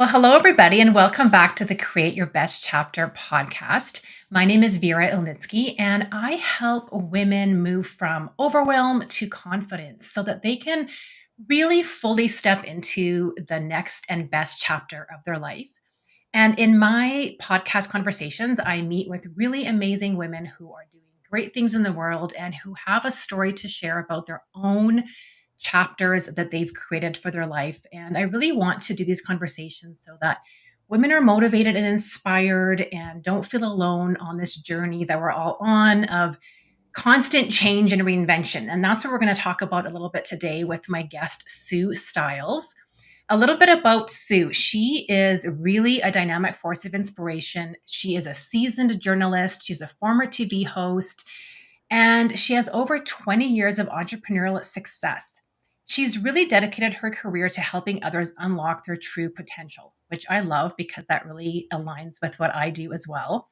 Well, hello, everybody, and welcome back to the Create Your Best Chapter podcast. My name is Vera Ilnyckyj, and I help women move from overwhelm to confidence so that they can really fully step into the next and best chapter of their life. And in my podcast conversations, I meet with really amazing women who are doing great things in the world and who have a story to share about their own chapters that they've created for their life. And I really want to do these conversations so that women are motivated and inspired and don't feel alone on this journey that we're all on of constant change and reinvention. And that's what we're going to talk about a little bit today with my guest, Sue Stiles. A little bit about Sue. She is really a dynamic force of inspiration. She is a seasoned journalist. She's a former TV host, and she has over 20 years of entrepreneurial success. She's really dedicated her career to helping others unlock their true potential, which I love because that really aligns with what I do as well.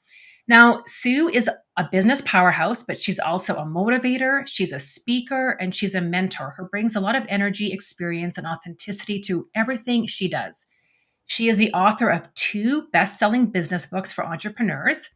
Now, Sue is a business powerhouse, but she's also a motivator, she's a speaker, and she's a mentor who brings a lot of energy, experience, and authenticity to everything she does. She is the author of two best-selling business books for entrepreneurs.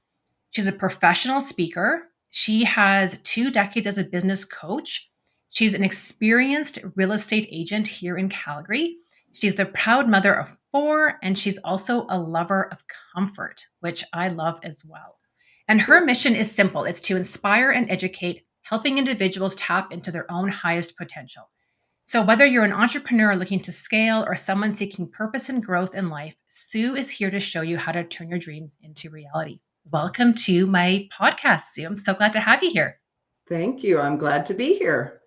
She's a professional speaker. She has 2 decades as a business coach. She's an experienced real estate agent here in Calgary. She's the proud mother of four, and she's also a lover of comfort, which I love as well. And her mission is simple. It's to inspire and educate, helping individuals tap into their own highest potential. So, whether you're an entrepreneur looking to scale or someone seeking purpose and growth in life, Sue is here to show you how to turn your dreams into reality. Welcome to my podcast, Sue. I'm so glad to have you here. Thank you. I'm glad to be here.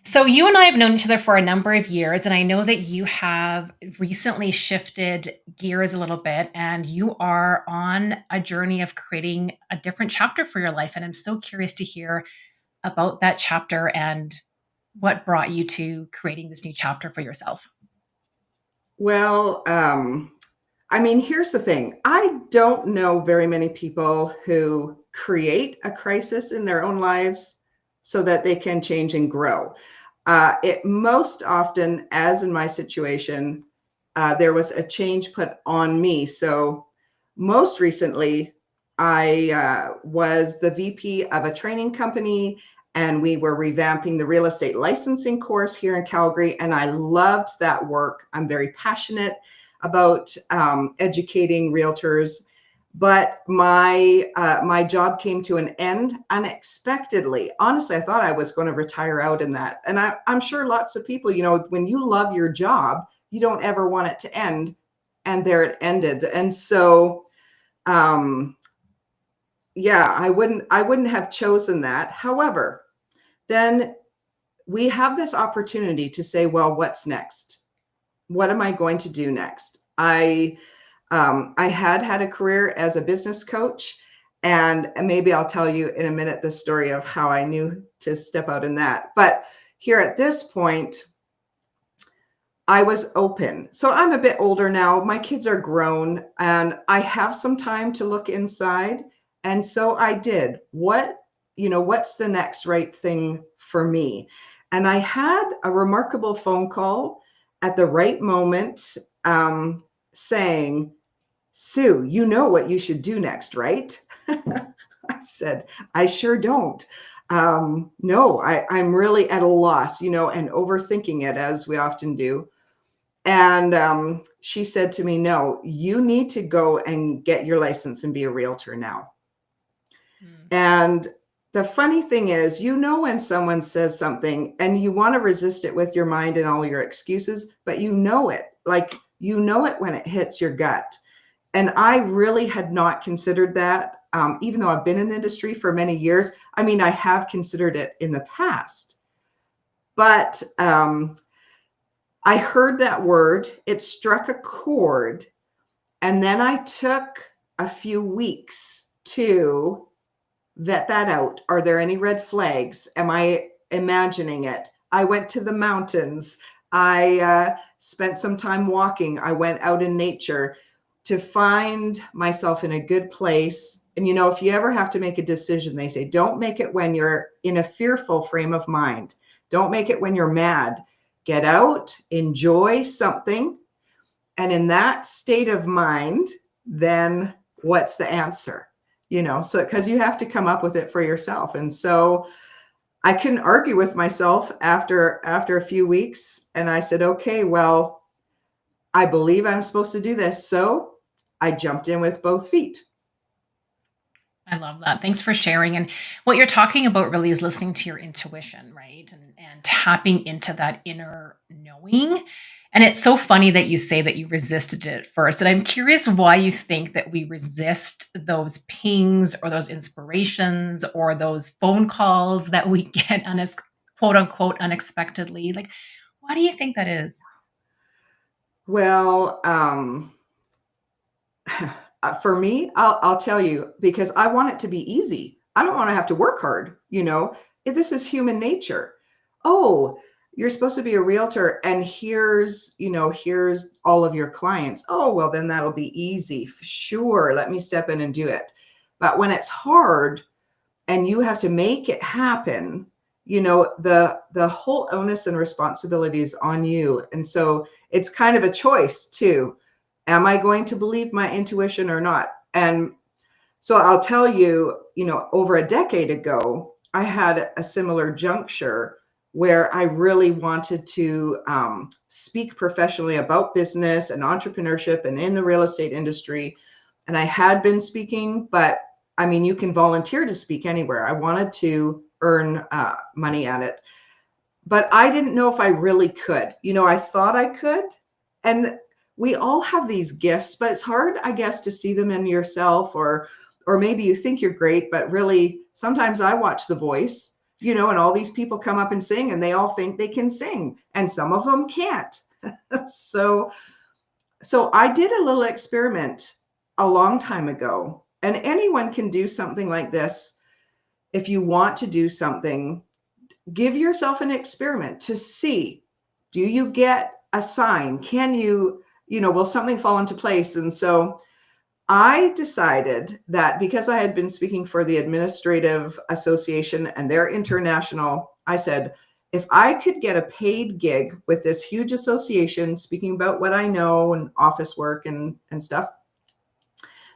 So, you and I have known each other for a number of years, and I know that you have recently shifted gears a little bit and you are on a journey of creating a different chapter for your life. And I'm so curious to hear about that chapter and what brought you to creating this new chapter for yourself. Well, here's the thing. I don't know very many people who create a crisis in their own lives so that they can change and grow. It most often, as in my situation, there was a change put on me. So most recently, I was the VP of a training company, and we were revamping the real estate licensing course here in Calgary. And I loved that work. I'm very passionate about educating realtors. But my job came to an end unexpectedly. Honestly, I thought I was going to retire out in that. And I'm sure lots of people, when you love your job, you don't ever want it to end. And there it ended. And so, I wouldn't have chosen that. However, then we have this opportunity to say, well, what's next? What am I going to do next? I had a career as a business coach, and maybe I'll tell you in a minute the story of how I knew to step out in that. But here at this point, I was open. So I'm a bit older now. My kids are grown, and I have some time to look inside. And so I did. What's the next right thing for me? And I had a remarkable phone call at the right moment, saying, Sue, you know what you should do next, right? I said, I sure don't. No, I'm really at a loss, and overthinking it, as we often do. And she said to me, no, you need to go and get your license and be a realtor now. And the funny thing is, when someone says something and you want to resist it with your mind and all your excuses, but it, when it hits your gut. And I really had not considered that, even though I've been in the industry for many years. I have considered it in the past. But I heard that word, it struck a chord, and then I took a few weeks to vet that out. Are there any red flags? Am I imagining it? I went to the mountains. I spent some time walking. I went out in nature to find myself in a good place. And, if you ever have to make a decision, they say, don't make it when you're in a fearful frame of mind. Don't make it when you're mad. Get out, enjoy something, And in that state of mind, then what's the answer? So because you have to come up with it for yourself. And so I couldn't argue with myself after a few weeks. And I said, okay, well, I believe I'm supposed to do this. So I jumped in with both feet. I love that. Thanks for sharing. And what you're talking about really is listening to your intuition, right? And tapping into that inner knowing. And it's so funny that you say that you resisted it at first. And I'm curious why you think that we resist those pings or those inspirations or those phone calls that we get quote unquote unexpectedly. Like, why do you think that is? Well, for me, I'll tell you, because I want it to be easy. I don't want to have to work hard. This is human nature. Oh, you're supposed to be a realtor, and here's all of your clients. Oh, well, then that'll be easy. Sure, let me step in and do it. But when it's hard and you have to make it happen, the whole onus and responsibility is on you. And so it's kind of a choice too. Am I going to believe my intuition or not? And so I'll tell you, over a decade ago, I had a similar juncture where I really wanted to speak professionally about business and entrepreneurship and in the real estate industry. And I had been speaking, but I mean, you can volunteer to speak anywhere. I wanted to earn money at it, but I didn't know if I really could. I thought I could. And we all have these gifts, but it's hard, I guess, to see them in yourself, or maybe you think you're great, but really sometimes I watch The Voice, and all these people come up and sing and they all think they can sing and some of them can't. So I did a little experiment a long time ago, and anyone can do something like this. If you want to do something, give yourself an experiment to see, do you get a sign? Can you, will something fall into place? And so I decided that because I had been speaking for the Administrative Association and they're international, I said, if I could get a paid gig with this huge association speaking about what I know and office work and stuff,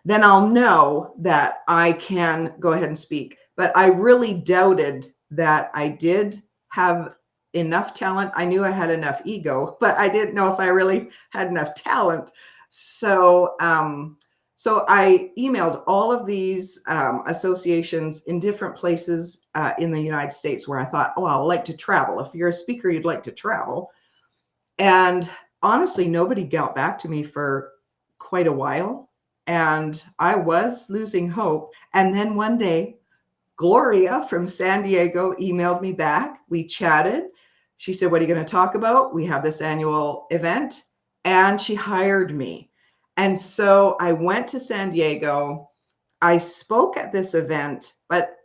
then I'll know that I can go ahead and speak. But I really doubted that I did have enough talent. I knew I had enough ego, but I didn't know if I really had enough talent. So I emailed all of these associations in different places in the United States where I thought, oh, I'd like to travel. If you're a speaker, you'd like to travel. And honestly, nobody got back to me for quite a while. And I was losing hope. And then one day, Gloria from San Diego emailed me back. We chatted. She said, what are you going to talk about? We have this annual event. And she hired me. And so I went to San Diego. I spoke at this event, but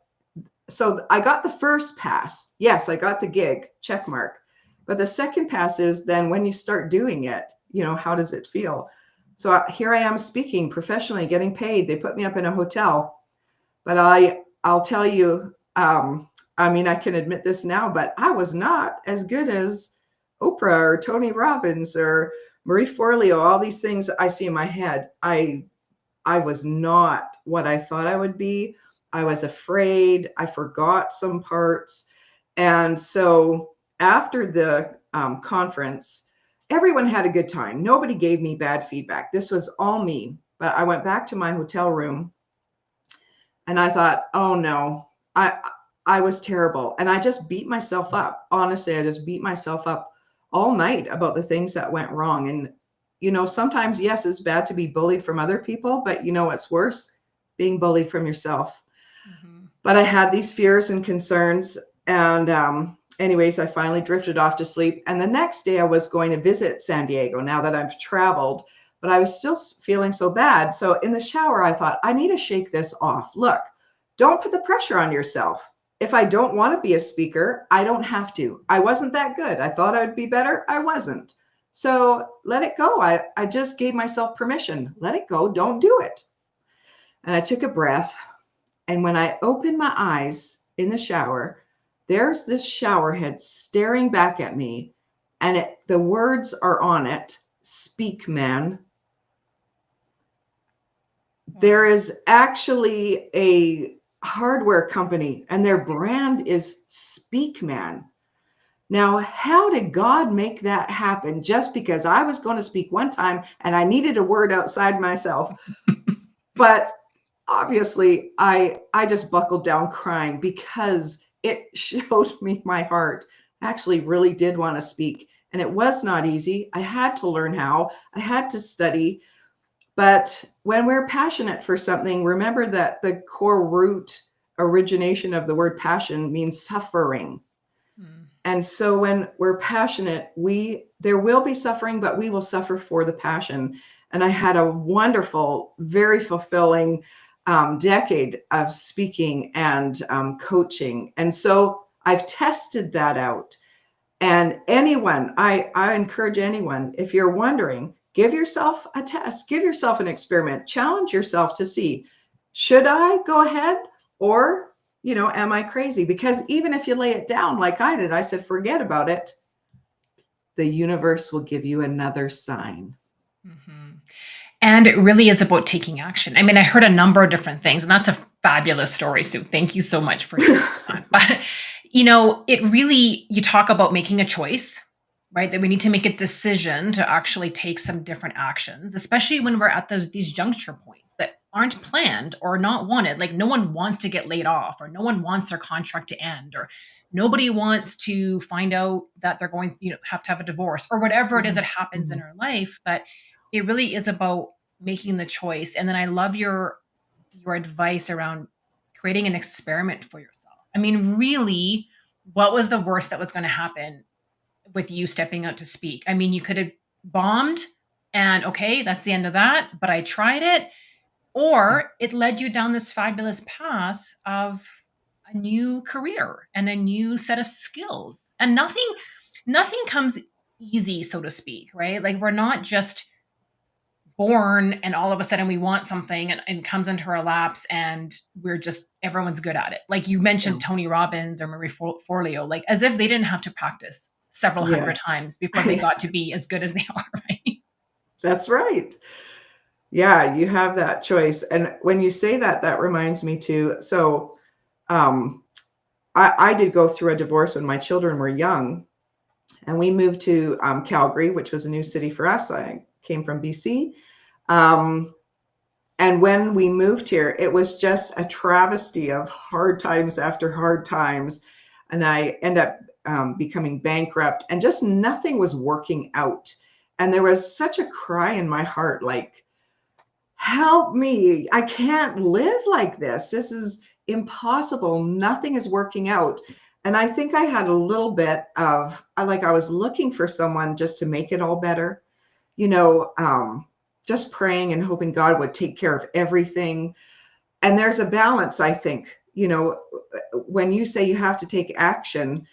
so I got the first pass. Yes, I got the gig, check mark. But the second pass is then when you start doing it, how does it feel? So here I am speaking professionally, getting paid. They put me up in a hotel. But I'll tell you, I mean, I can admit this now, but I was not as good as Oprah or Tony Robbins or Marie Forleo, all these things I see in my head. I was not what I thought I would be. I was afraid. I forgot some parts. And so after the conference, everyone had a good time. Nobody gave me bad feedback. This was all me. But I went back to my hotel room and I thought, oh no, I was terrible. And I just beat myself up. Honestly, I just beat myself up all night about the things that went wrong. And, sometimes, yes, it's bad to be bullied from other people, but what's worse? Being bullied from yourself. Mm-hmm. But I had these fears and concerns. And anyways, I finally drifted off to sleep. And the next day I was going to visit San Diego now that I've traveled, but I was still feeling so bad. So in the shower, I thought, I need to shake this off. Look, don't put the pressure on yourself. If I don't want to be a speaker, I don't have to. I wasn't that good. I thought I would be better. I wasn't. So let it go. I just gave myself permission. Let it go. Don't do it. And I took a breath. And when I opened my eyes in the shower, there's this shower head staring back at me. And the words are on it. Speak Man. There Wow. is actually a hardware company and their brand is Speak Man. Now, how did God make that happen? Just because I was going to speak one time and I needed a word outside myself. But obviously, I just buckled down crying because it showed me my heart. I actually really did want to speak. And it was not easy. I had to learn how. I had to study. But when we're passionate for something, remember that the core root origination of the word passion means suffering. Mm. And so when we're passionate, there will be suffering, but we will suffer for the passion. And I had a wonderful, very fulfilling decade of speaking and coaching. And so I've tested that out. And anyone, I encourage anyone, if you're wondering, give yourself a test, give yourself an experiment, challenge yourself to see, should I go ahead or, am I crazy? Because even if you lay it down like I did, I said, forget about it. The universe will give you another sign. Mhm. And it really is about taking action. I mean, I heard a number of different things, and that's a fabulous story, Sue. Thank you so much for sharing that. But, it really, you talk about making a choice, right? That we need to make a decision to actually take some different actions, especially when we're at these juncture points that aren't planned or not wanted. Like no one wants to get laid off, or no one wants their contract to end, or nobody wants to find out that they're going, have to have a divorce or whatever it is that Mhm, happens in mhm. our life. But it really is about making the choice. And then I love your advice around creating an experiment for yourself. I mean, really, what was the worst that was going to happen with you stepping out to speak? I mean, you could have bombed and okay, that's the end of that, but I tried it. Yeah. Or it led you down this fabulous path of a new career and a new set of skills. And nothing comes easy, so to speak, right? Like we're not just born and all of a sudden we want something and comes into our laps and everyone's good at it. Like you mentioned Yeah. Tony Robbins or Marie Forleo, like as if they didn't have to practice several hundred Yes. times before they got to be as good as they are, right? That's right. Yeah, you have that choice. And when you say that, that reminds me too. So um, I did go through a divorce when my children were young, and we moved to Calgary, which was a new city for us. I came from BC. Um, and when we moved here, it was just a travesty of hard times after hard times. And I ended up becoming bankrupt, and just nothing was working out. And there was such a cry in my heart, like, help me. I can't live like this. This is impossible. Nothing is working out. And I think I had a little bit of like I was looking for someone just to make it all better, you know, um, just praying and hoping God would take care of everything. And there's a balance, I think, when you say you have to take action.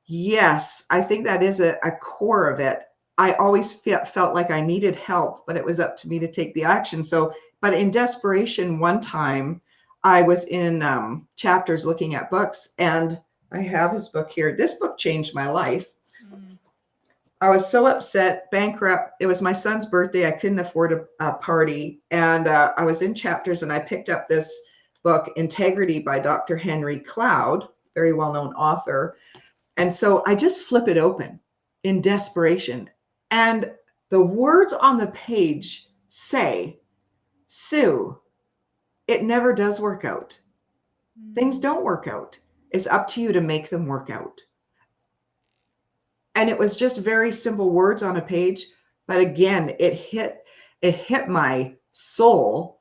Yes, I think that is a core of it. I always felt like I needed help, but it was up to me to take the action. So, but in desperation, one time I was in chapters looking at books, and I have his book here. This book changed my life. Mm. I was so upset, bankrupt. It was my son's birthday. I couldn't afford a party. And I was in chapters, and I picked up this book, Integrity by Dr. Henry Cloud, very well known author. And so I just flip it open in desperation. And the words on the page say, Sue, it never does work out. Things Mm. don't work out. It's up to you to make them work out. And it was just very simple words on a page. But again, it hit my soul.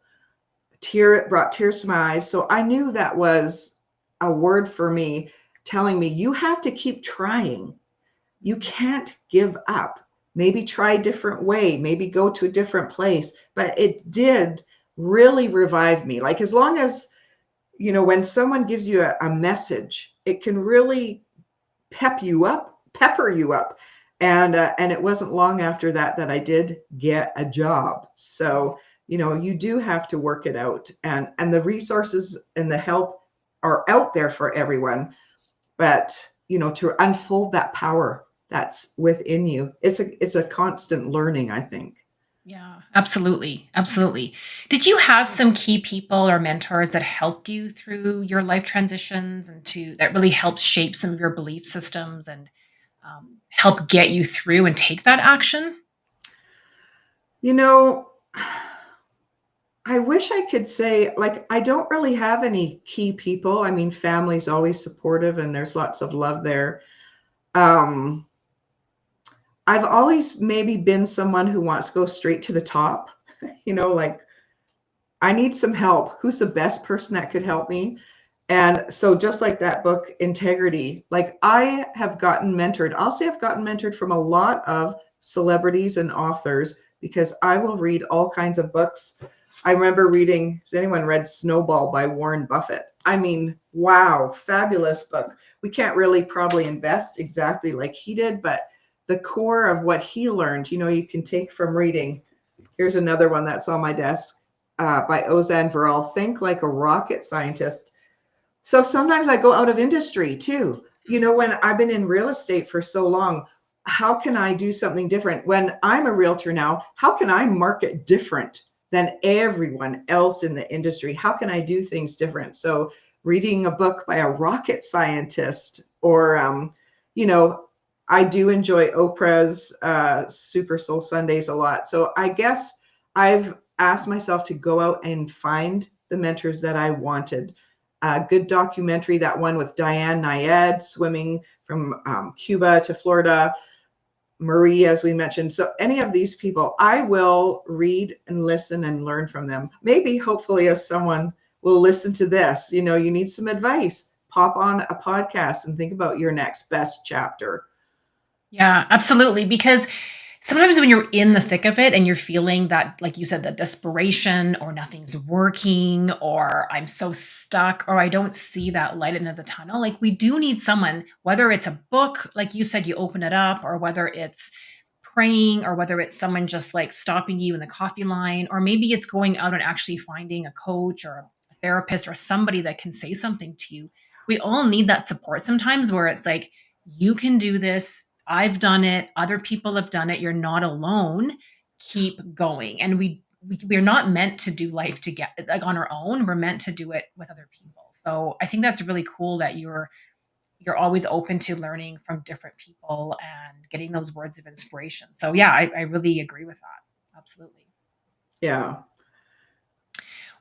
It brought tears to my eyes. So I knew that was a word for me, telling me you have to keep trying. You Mm. can't give up. Maybe try a different way, maybe go to a different place. But it did really revive me. Like, as long as, when someone gives you a message, it can really pepper you up. And it wasn't long after that that I did get a job. So, you do have to work it out. And the resources and the help are out there for everyone. But, to unfold that power, that's within you. It's a constant learning, I think. Yeah, absolutely. Absolutely. Did you have some key people or mentors that helped you through your life transitions and that really helped shape some of your belief systems and help get you through and take that action? You know, I wish I could say, like, I don't really have any key people. I mean, family's always supportive and there's lots of love there. Um, I've always maybe been someone who wants to go straight to the top, like, I need some help. Who's the best person that could help me? And so just like that book, Integrity, like I have gotten mentored. I'll say I've gotten mentored from a lot of celebrities and authors because I will read all kinds of books. I remember reading, has anyone read Snowball by Warren Buffett? I mean, wow, fabulous book. We can't really probably invest exactly like he did, but the core of what he learned, you can take from reading. Here's another one that's on my desk by Ozan Varol, Think Like a Rocket Scientist. So sometimes I go out of industry too. When I've been in real estate for so long, how can I do something different? When I'm a realtor now, how can I market different than everyone else in the industry? How can I do things different? So reading a book by a rocket scientist or, you know, I do enjoy Oprah's Super Soul Sundays a lot. So I guess I've asked myself to go out and find the mentors that I wanted. A good documentary, that one with Diane Nayed, swimming from Cuba to Florida, Marie, as we mentioned. So any of these people, I will read and listen and learn from them. Maybe, hopefully, as someone will listen to this, you need some advice, pop on a podcast and think about your next best chapter. Yeah, absolutely. Because sometimes when you're in the thick of it and you're feeling that, like you said, that desperation or nothing's working or I'm so stuck or I don't see that light at the end of the tunnel, like we do need someone, whether it's a book, like you said, you open it up, or whether it's praying, or whether it's someone just like stopping you in the coffee line, or maybe it's going out and actually finding a coach or a therapist or somebody that can say something to you. We all need that support sometimes where it's like, you can do this. I've done it. Other people have done it. You're not alone. Keep going. And we're not meant to do life to get like on our own. We're meant to do it with other people. So I think that's really cool that you're always open to learning from different people and getting those words of inspiration. So yeah, I really agree with that. Absolutely. Yeah.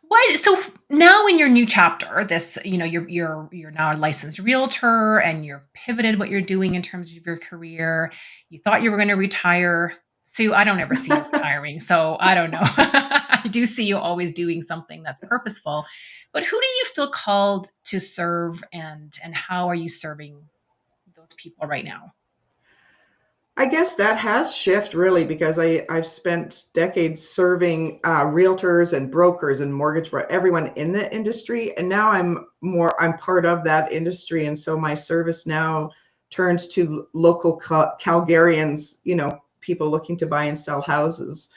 What so now in your new chapter, this, you're now a licensed realtor and you're pivoted what you're doing in terms of your career. You thought you were going to retire. Sue, I don't ever see you retiring, so I don't know. I do see you always doing something that's purposeful. But who do you feel called to serve, and how are you serving those people right now? I guess that has shifted really because I've spent decades serving realtors and brokers and everyone in the industry, and now I'm part of that industry, and so my service now turns to local Calgarians, people looking to buy and sell houses.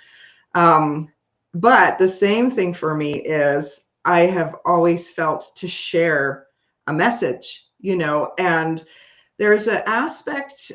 Um, but the same thing for me is I have always felt to share a message, and there's an aspect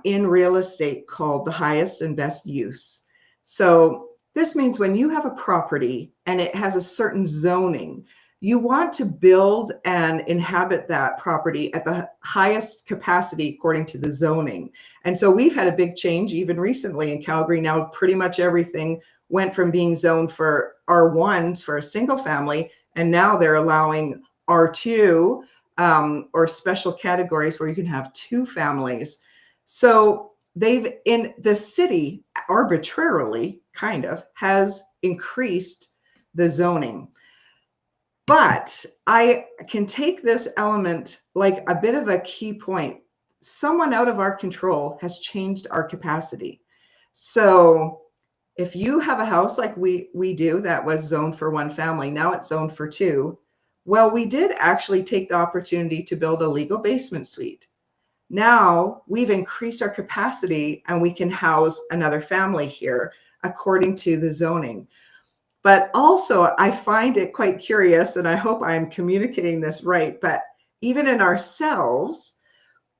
in real estate called the highest and best use. So this means when you have a property and it has a certain zoning, you want to build and inhabit that property at the highest capacity according to the zoning. And so we've had a big change even recently in Calgary. Now pretty much everything went from being zoned for R1 for a single family, and now they're allowing R2 or special categories where you can have two families. So they've, in the city, arbitrarily kind of has increased the zoning. But I can take this element like a bit of a key point. Someone out of our control has changed our capacity. So if you have a house like we do that was zoned for one family, now it's zoned for two. Well, we did actually take the opportunity to build a legal basement suite. Now we've increased our capacity and we can house another family here according to the zoning. But also, I find it quite curious, and I hope I'm communicating this right, but even in ourselves,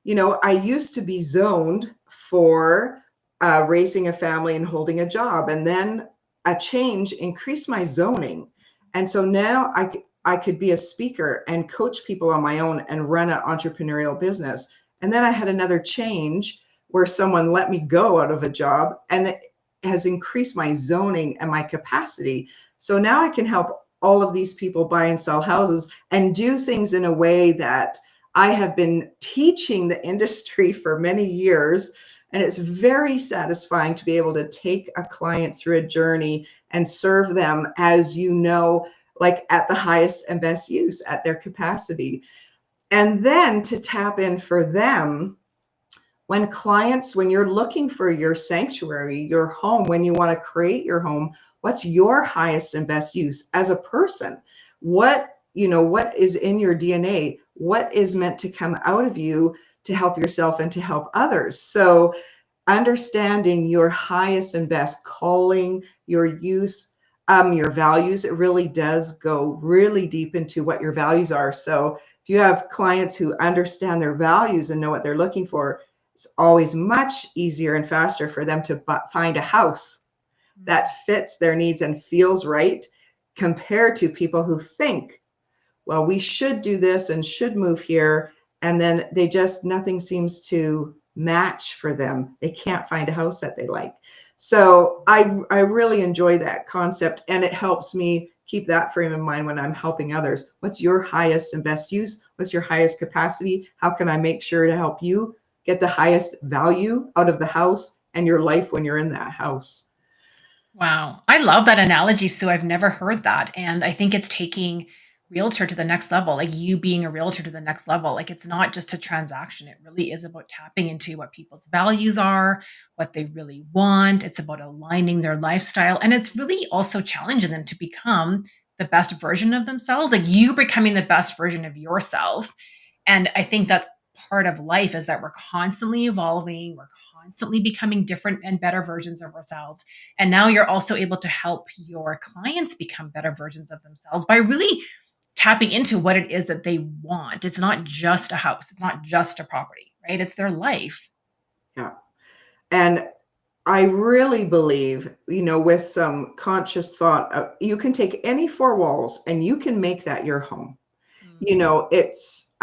I used to be zoned for raising a family and holding a job. And then a change increased my zoning. And so now I could be a speaker and coach people on my own and run an entrepreneurial business. And then I had another change where someone let me go out of a job, and it has increased my zoning and my capacity. So now I can help all of these people buy and sell houses and do things in a way that I have been teaching the industry for many years. And it's very satisfying to be able to take a client through a journey and serve them, as you know, like at the highest and best use at their capacity. And then to tap in for them when clients, when you're looking for your sanctuary, your home, when you want to create your home, what's your highest and best use as a person? What is in your DNA? What is meant to come out of you to help yourself and to help others? So understanding your highest and best calling, your use, your values, it really does go really deep into what your values are. So if you have clients who understand their values and know what they're looking for, it's always much easier and faster for them to find a house that fits their needs and feels right, compared to people who think, well, we should do this and should move here. And then nothing seems to match for them. They can't find a house that they like. So I really enjoy that concept, and it helps me keep that frame in mind when I'm helping others. What's your highest and best use? What's your highest capacity? How can I make sure to help you get the highest value out of the house and your life when you're in that house? Wow. I love that analogy, Sue. I've never heard that. And I think it's taking realtor to the next level, like you being a realtor to the next level. Like it's not just a transaction. It really is about tapping into what people's values are, what they really want. It's about aligning their lifestyle. And it's really also challenging them to become the best version of themselves, like you becoming the best version of yourself. And I think that's part of life, is that we're constantly evolving, we're constantly becoming different and better versions of ourselves. And now you're also able to help your clients become better versions of themselves by really tapping into what it is that they want. It's not just a house, it's not just a property, right? It's their life. Yeah. And I really believe, with some conscious thought, you can take any four walls and you can make that your home. It's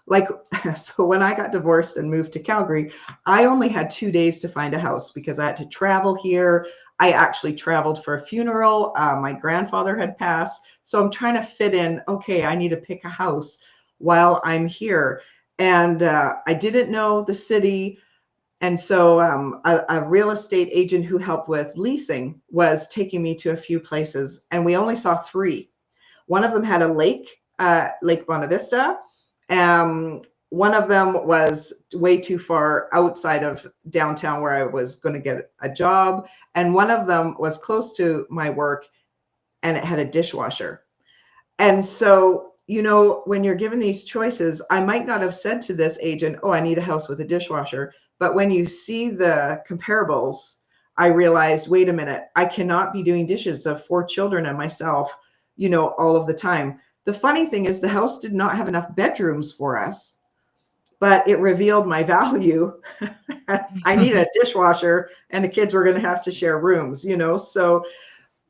like, so when I got divorced and moved to Calgary, I only had 2 days to find a house because I had to travel here. I actually traveled for a funeral. My grandfather had passed. So I'm trying to fit in, okay, I need to pick a house while I'm here. And I didn't know the city. And so a real estate agent who helped with leasing was taking me to a few places, and we only saw 3. One of them had a lake, Lake Bonavista. One of them was way too far outside of downtown where I was going to get a job. And one of them was close to my work, and it had a dishwasher. And so, when you're given these choices, I might not have said to this agent, oh, I need a house with a dishwasher. But when you see the comparables, I realized, wait a minute, I cannot be doing dishes of 4 children and myself, all of the time. The funny thing is the house did not have enough bedrooms for us, but it revealed my value. I needed a dishwasher, and the kids were going to have to share rooms, So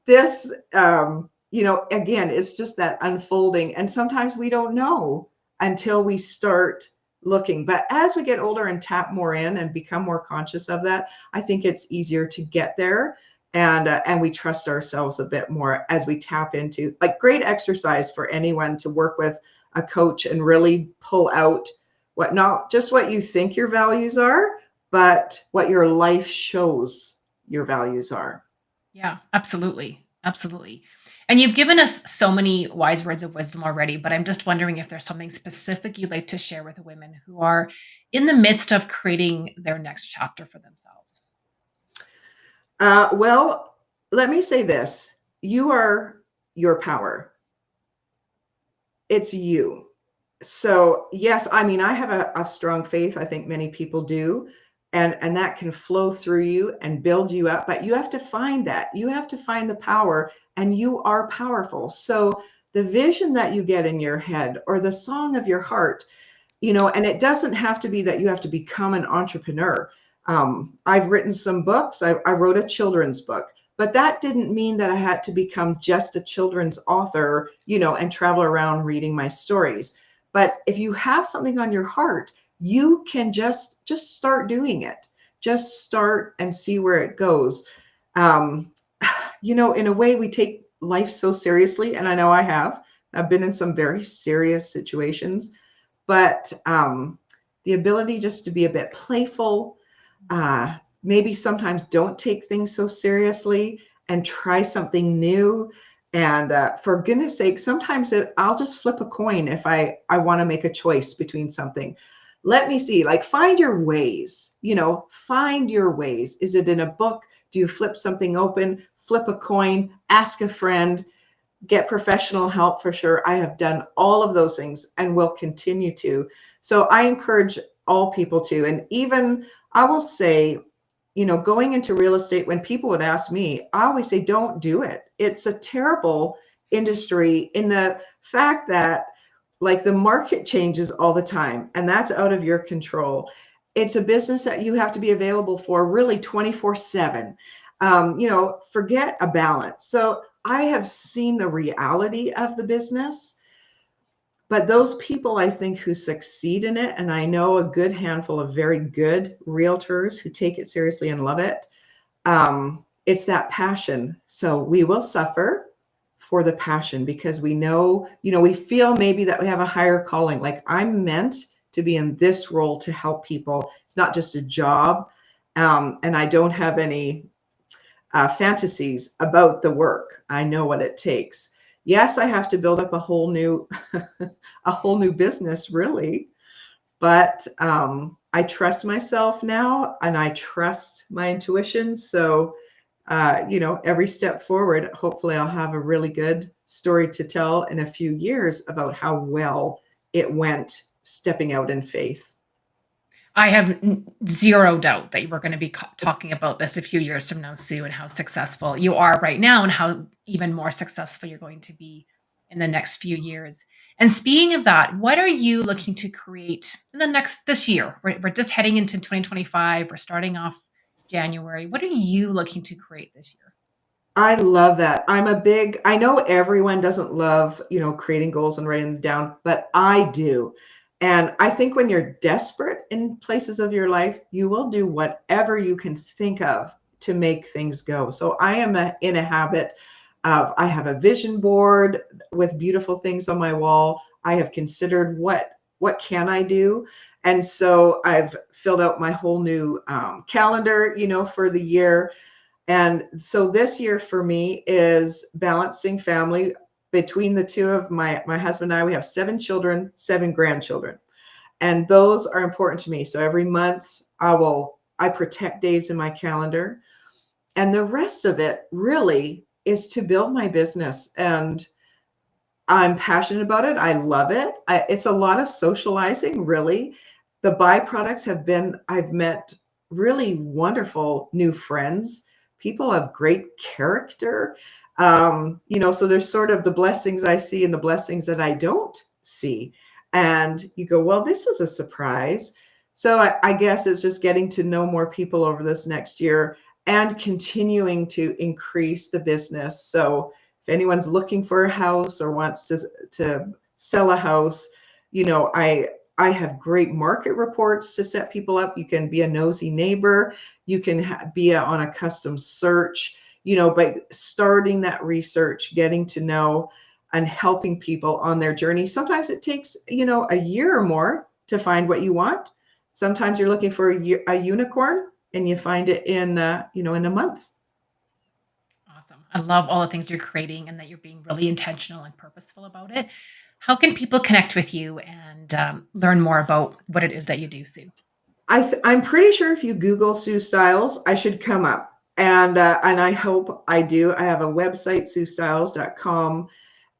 this, again, it's just that unfolding. And sometimes we don't know until we start looking. But as we get older and tap more in and become more conscious of that, I think it's easier to get there. And we trust ourselves a bit more as we tap into, like, great exercise for anyone to work with a coach and really pull out not just what you think your values are, but what your life shows your values are. Yeah, absolutely. Absolutely. And you've given us so many wise words of wisdom already, but I'm just wondering if there's something specific you'd like to share with women who are in the midst of creating their next chapter for themselves. Well, let me say this. You are your power. It's you. So yes, I mean, I have a strong faith. I think many people do. And that can flow through you and build you up. But you have to find that. You have to find the power, and you are powerful. So the vision that you get in your head, or the song of your heart, and it doesn't have to be that you have to become an entrepreneur. I've written some books. I wrote a children's book, but that didn't mean that I had to become just a children's author, and travel around reading my stories. But if you have something on your heart, you can just start doing it. Just start and see where it goes. Um, in a way, we take life so seriously, and I know I have. I've been in some very serious situations, but the ability just to be a bit playful, maybe sometimes don't take things so seriously and try something new. And for goodness sake, sometimes I'll just flip a coin if I want to make a choice between something. Let me see, like find your ways, find your ways. Is it in a book? Do you flip something open, flip a coin, ask a friend, get professional help for sure. I have done all of those things and will continue to. So I encourage all people to. And even I will say, going into real estate, when people would ask me, I always say, don't do it. It's a terrible industry in the fact that like the market changes all the time and that's out of your control. It's a business that you have to be available for really 24/7. Forget a balance. So I have seen the reality of the business, but those people I think who succeed in it, and I know a good handful of very good realtors who take it seriously and love it, it's that passion. So we will suffer for the passion because we know, we feel maybe that we have a higher calling. Like I'm meant to be in this role to help people. It's not just a job. And I don't have any fantasies about the work. I know what it takes. Yes, I have to build up a whole new, a whole new business, really. But I trust myself now, and I trust my intuition. So, every step forward, hopefully, I'll have a really good story to tell in a few years about how well it went stepping out in faith. I have zero doubt that you were going to be talking about this a few years from now, Sue, and how successful you are right now and how even more successful you're going to be in the next few years. And speaking of that, what are you looking to create in this year? We're just heading into 2025. We're starting off January. What are you looking to create this year? I love that. I know everyone doesn't love, creating goals and writing them down, but I do. And I think when you're desperate in places of your life, you will do whatever you can think of to make things go. So I am in a habit of, I have a vision board with beautiful things on my wall. I have considered what can I do? And so I've filled out my whole new calendar, for the year. And so this year for me is balancing family between the two of my husband and I. We have 7 children, 7 grandchildren, and those are important to me. So every month I protect days in my calendar, and the rest of it really is to build my business. And I'm passionate about it. I love it. It's a lot of socializing, really. The byproducts have been I've met really wonderful new friends, people of great character. So there's sort of the blessings I see and the blessings that I don't see. And you go, well, this was a surprise. So I guess it's just getting to know more people over this next year and continuing to increase the business. So if anyone's looking for a house or wants to sell a house, I have great market reports to set people up. You can be a nosy neighbor. You can be on a custom search, by starting that research, getting to know and helping people on their journey. Sometimes it takes, a year or more to find what you want. Sometimes you're looking for a unicorn and you find it in a month. Awesome. I love all the things you're creating and that you're being really intentional and purposeful about it. How can people connect with you and learn more about what it is that you do, Sue? I'm pretty sure if you Google Sue Styles, I should come up. And I hope I do. I have a website, suestyles.com,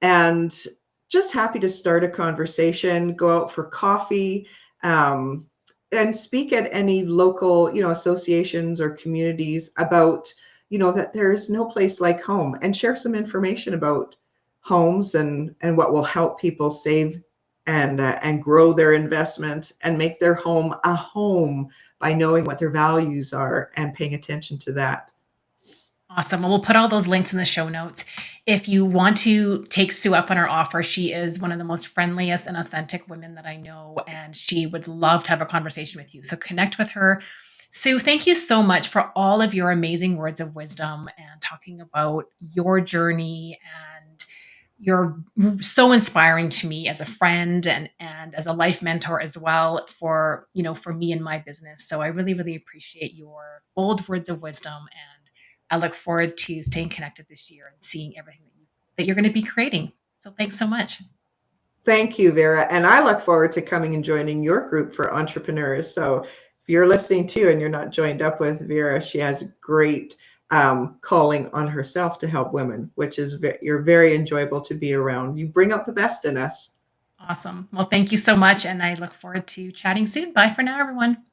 and just happy to start a conversation, go out for coffee, um, and speak at any local, associations or communities about, that there's no place like home, and share some information about homes and what will help people save and grow their investment and make their home a home by knowing what their values are and paying attention to that. Awesome. Well, we'll put all those links in the show notes. If you want to take Sue up on her offer, she is one of the most friendliest and authentic women that I know, and she would love to have a conversation with you. So connect with her. Sue, thank you so much for all of your amazing words of wisdom and talking about your journey. And you're so inspiring to me as a friend and as a life mentor as well for, for me and my business. So I really, really appreciate your bold words of wisdom, and I look forward to staying connected this year and seeing everything that you're going to be creating. So thanks so much. Thank you, Vera. And I look forward to coming and joining your group for entrepreneurs. So if you're listening to and you're not joined up with Vera, she has a great calling on herself to help women, which is you're very enjoyable to be around. You bring out the best in us. Awesome. Well, thank you so much. And I look forward to chatting soon. Bye for now, everyone.